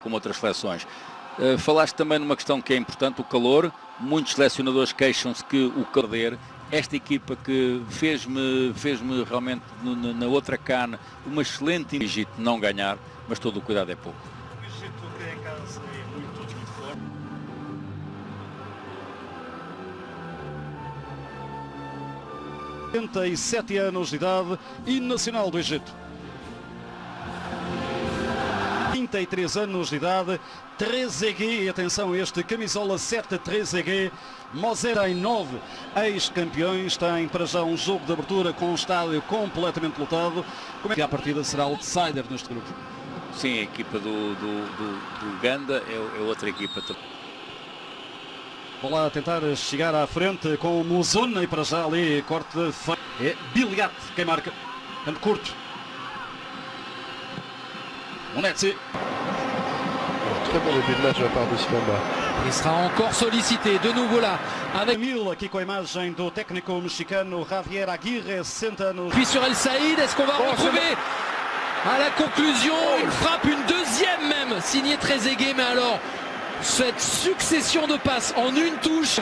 como outras seleções. Falaste também numa questão que é importante, o calor. Muitos selecionadores queixam-se que o calor, esta equipa que fez-me realmente na outra cana uma excelente Egito não ganhar, mas todo o cuidado é pouco. O Egito que em casa é muito forte. 77 anos de idade e nacional do Egito. 33 anos de idade, Trezeguet, e atenção a este camisola 7 Trezeguet, Moser em 9 ex-campeões, tem para já um jogo de abertura com um estádio completamente lotado. Como é que a partida será outsider neste grupo? Sim, a equipa do Uganda é outra equipa. Vou lá tentar chegar à frente com o Muzona e para já ali corte feio. É Biliat quem marca, tanto curto. Monetzi. Très bon début de match de la part de Sibamba. Il sera encore sollicité de nouveau là avec Emil aqui com a imagem do técnico mexicano Javier Aguirre, 60 anos. puis sur El Saïd, est-ce qu'on va retrouver à la conclusion une frappe, une deuxième même signée Trezeguet, mais alors cette succession de passes en une touche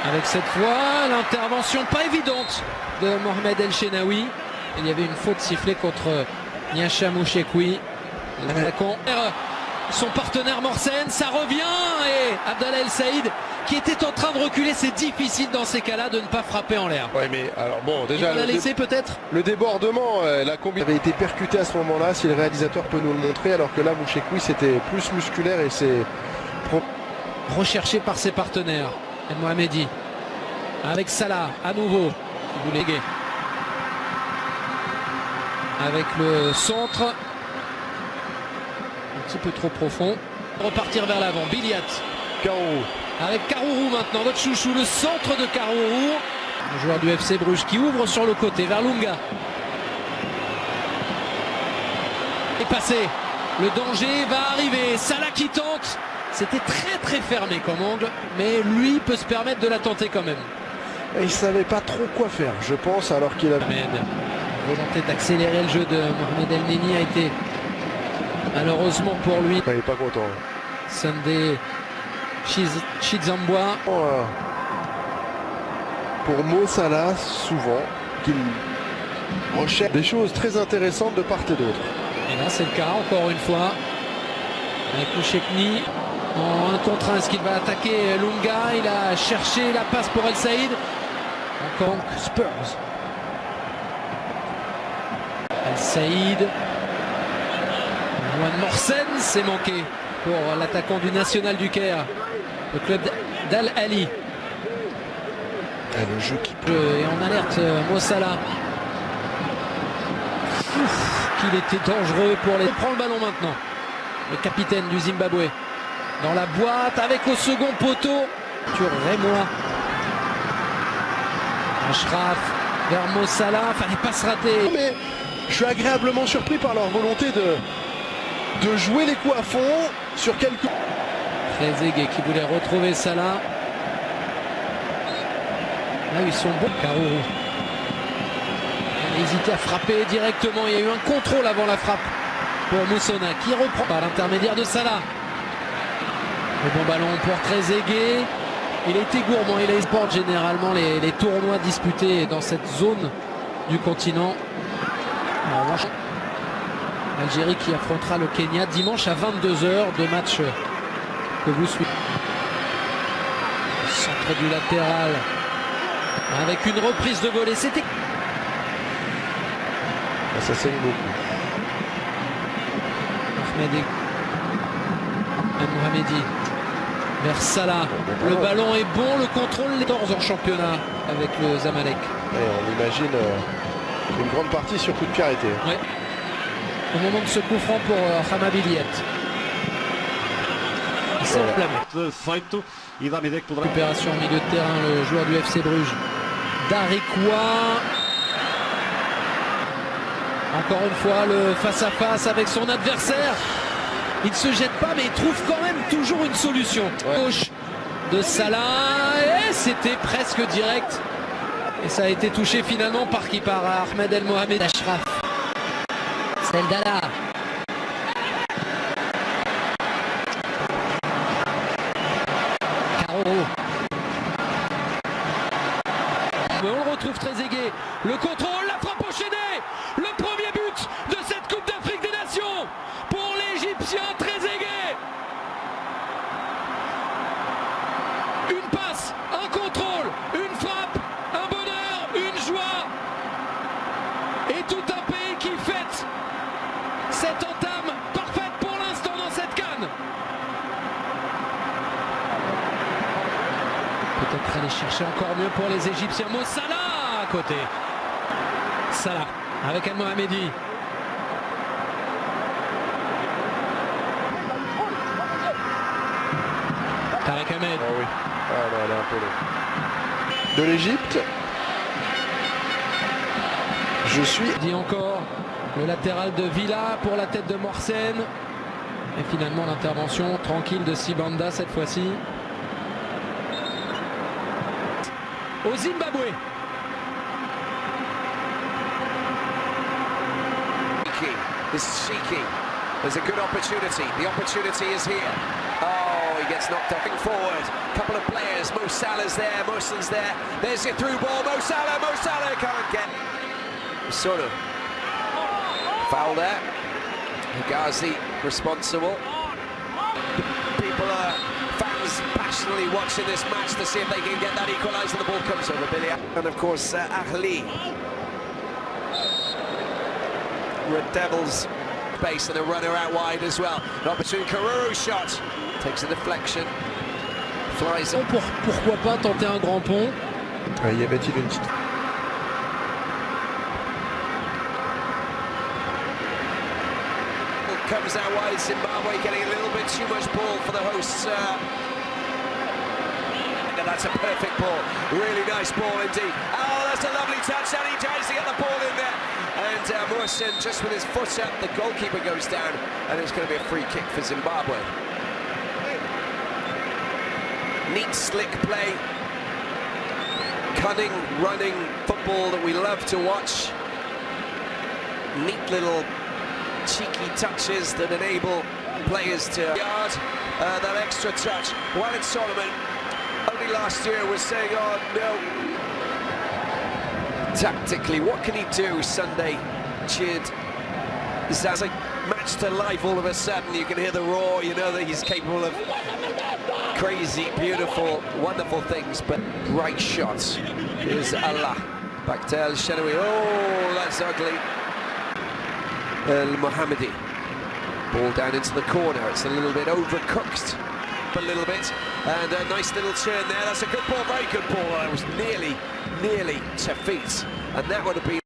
avec cette fois l'intervention pas évidente de Mohamed El Shenaoui. Il y avait une faute sifflée contre Niacha Mouchekoui, l'attaquant. Son partenaire Morsen, ça revient, et Abdallah El Saïd qui était en train de reculer. C'est difficile dans ces cas-là de ne pas frapper en l'air. Ouais, mais alors bon, déjà on l'a laissé peut-être. le débordement, la combinaison avait été percuté à ce moment-là, si le réalisateur peut nous le montrer, alors que là Mouchekoui c'était plus musculaire et c'est Recherché par ses partenaires. El Mohamedi avec Salah à nouveau. Boulégué avec le centre un petit peu trop profond. Repartir vers l'avant. Biliat Karourou. avec Karourou maintenant, notre chouchou, le centre de Karourou. Un joueur du FC Bruges qui ouvre sur le côté vers Lunga. Et passé. Le danger va arriver. Salah qui tente. C'était très fermé comme angle, mais lui peut se permettre de la tenter quand même. Et il savait pas trop quoi faire, je pense, alors qu'il a... La volonté d'accélérer le jeu de Mohamed El Neni a été malheureusement pour lui. Il est pas content. Sunday Chizambwa. Pour Mo Salah, souvent, qu'il recherche des choses très intéressantes de part et d'autre. Et là c'est le cas encore une fois. Avec Mouchekni en 1 contre 1, est-ce qu'il va attaquer Lunga? Il a cherché la passe pour El Saïd. Encore Spurs. El Saïd. Juan Morsen, c'est manqué pour l'attaquant du National du Caire, le club d'Al Ali. Le jeu qui Et en alerte Mo Salah. Qu'il était dangereux pour les... Il prend le ballon maintenant. Le capitaine du Zimbabwe. Dans la boîte avec au second poteau. Sur Rémois. Ashraf vers Mo Salah. Fallait pas se rater. Mais je suis agréablement surpris par leur volonté de jouer les coups à fond sur quelques... Trezeguet qui voulait retrouver Salah. Là ils sont bons. Karourou. Il a hésité à frapper directement. Il y a eu un contrôle avant la frappe pour Moussona qui reprend par l'intermédiaire de Salah. Le bon ballon pour Trezeguet. Il a été gourmand. Il a exporté généralement les tournois disputés dans cette zone du continent. En revanche, l'Algérie qui affrontera le Kenya dimanche à 22 h, de match que vous suivez. Centre du latéral avec une reprise de volée. C'était... Ça saigne beaucoup. Ahmed Mohamedi vers Salah. Le ballon est bon, le contrôle 14 en championnat avec le Zamalek. Et on imagine une grande partie sur coup de pied arrêté. Ouais. Au moment de ce coup franc pour Hamabiliet. Il s'est enflammé. Feito e dá-me ideia que poderá... Récupération au milieu de terrain, le joueur du FC Bruges. Darikwa. Encore une fois, le face-à-face avec son adversaire. Il ne se jette pas, mais il trouve quand même toujours une solution. Ouais. Gauche de Salah. Et c'était presque direct. Et ça a été touché finalement par qui? Par Ahmed El Mohamed. Ashraf. Seldala. retrouve Trezeguet. Le contrôle, la frappe enchaînée. Le premier but de cette Coupe d'Afrique des Nations pour l'Égyptien Trezeguet. Une passe, un contrôle, une frappe, un bonheur, une joie. Et tout un pays qui fête cette entame parfaite pour l'instant dans cette CAN. Peut-être aller chercher encore mieux pour les Égyptiens. Mo Salah à côté. Salah avec El Mohamedi. Tarek Ahmed. Ah oui. Ah non, elle est un peu longue. De l'Égypte. Je suis. Dit encore le latéral de Villa pour la tête de Morsen. Et finalement l'intervention tranquille de Sibanda cette fois-ci. Au Zimbabwe. This is Shiki. There's a good opportunity. The opportunity is here. Oh, he gets knocked up forward. Couple of players. Mo Salah's there. Mohsen's there. There's your through ball. Mo Salah. Mo Salah can't get. Sort of foul there. Higazi responsible. People are fans passionately watching this match to see if they can get that equaliser. The ball comes over Billy. And of course, Ahli. Red Devils base and a runner out wide as well. An opportunity, Karuru shot. Takes a deflection. Flies. Pourquoi pas tenter un grand pont? Y avait-il une petite. Comes out wide, Zimbabwe getting a little bit too much ball for the hosts. And that's a perfect ball. Really nice ball indeed. Oh, that's a lovely touch, and he tries to get the ball in there. And Mohsen just with his foot up, the goalkeeper goes down, and it's going to be a free kick for Zimbabwe. Neat, slick play. Cunning, running football that we love to watch. Neat little cheeky touches that enable players to yard that extra touch. Walid Solomon only last year was saying, oh no. Tactically, what can he do Sunday? Cheered Zaza. Match to life all of a sudden. You can hear the roar, you know that he's capable of crazy, beautiful, wonderful things, but bright shots. Here's Allah. Back to El Shenawi. Oh, that's ugly. El Mohamedi. Ball down into the corner. It's a little bit overcooked, a little bit. And a nice little turn there. That's a good ball, very good ball. It was nearly to feet. And that would have been...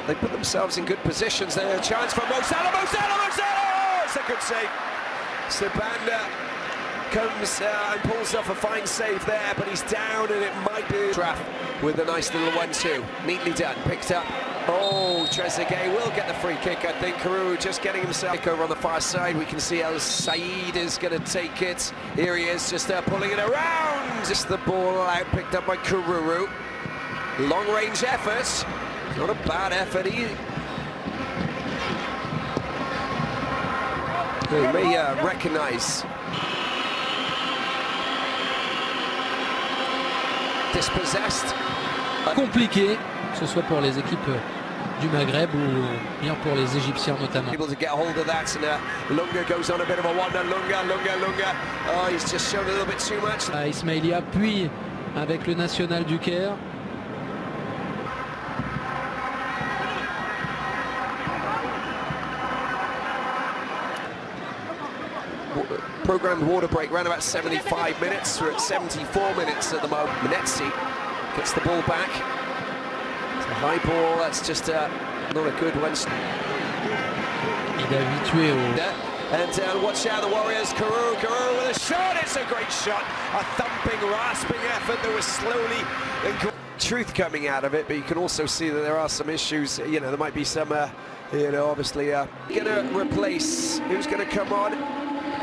They put themselves in good positions there. A chance for Mo Salah, Mo Salah, Mo Salah! Oh, it's a good save. Sabanda comes and pulls off a fine save there, but he's down and it might be Traff with a nice little 1-2. Neatly done, picked up. Oh, Trezeguet will get the free kick, I think. Karuru just getting himself over on the far side. We can see El Said is going to take it. Here he is, just pulling it around. Just the ball out, picked up by Karuru. Long-range effort. Not a bad effort either. You may recognise dispossessed. Compliqué, que ce soit pour les équipes du Maghreb ou bien pour les Égyptiens notamment. Able to get hold of that, and Lunga goes on a bit of a wander. Lunga. Oh, he's just shown a little bit too much. Ismaïlia puis avec le national du Caire. Programmed water break around about 75 minutes. We're at 74 minutes at the moment. Manetsi gets the ball back. It's a high ball, that's just not a good one. Il est habitué au... And watch out, the Warriors. Karuru with a shot. It's a great shot. A thumping, rasping effort. There was slowly truth coming out of it, but you can also see that there are some issues. You know, there might be some, obviously, going to replace. Who's going to come on?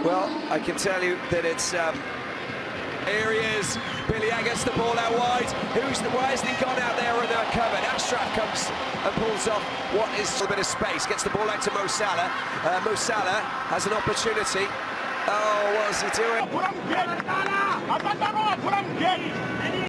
Well, I can tell you that it's here he is. Billy gets the ball out wide. Why hasn't he gone out there and covered? Ashraf comes and pulls off what is a bit of space. Gets the ball out to Mo Salah. Mo Salah has an opportunity. Oh, what is he doing? Ready.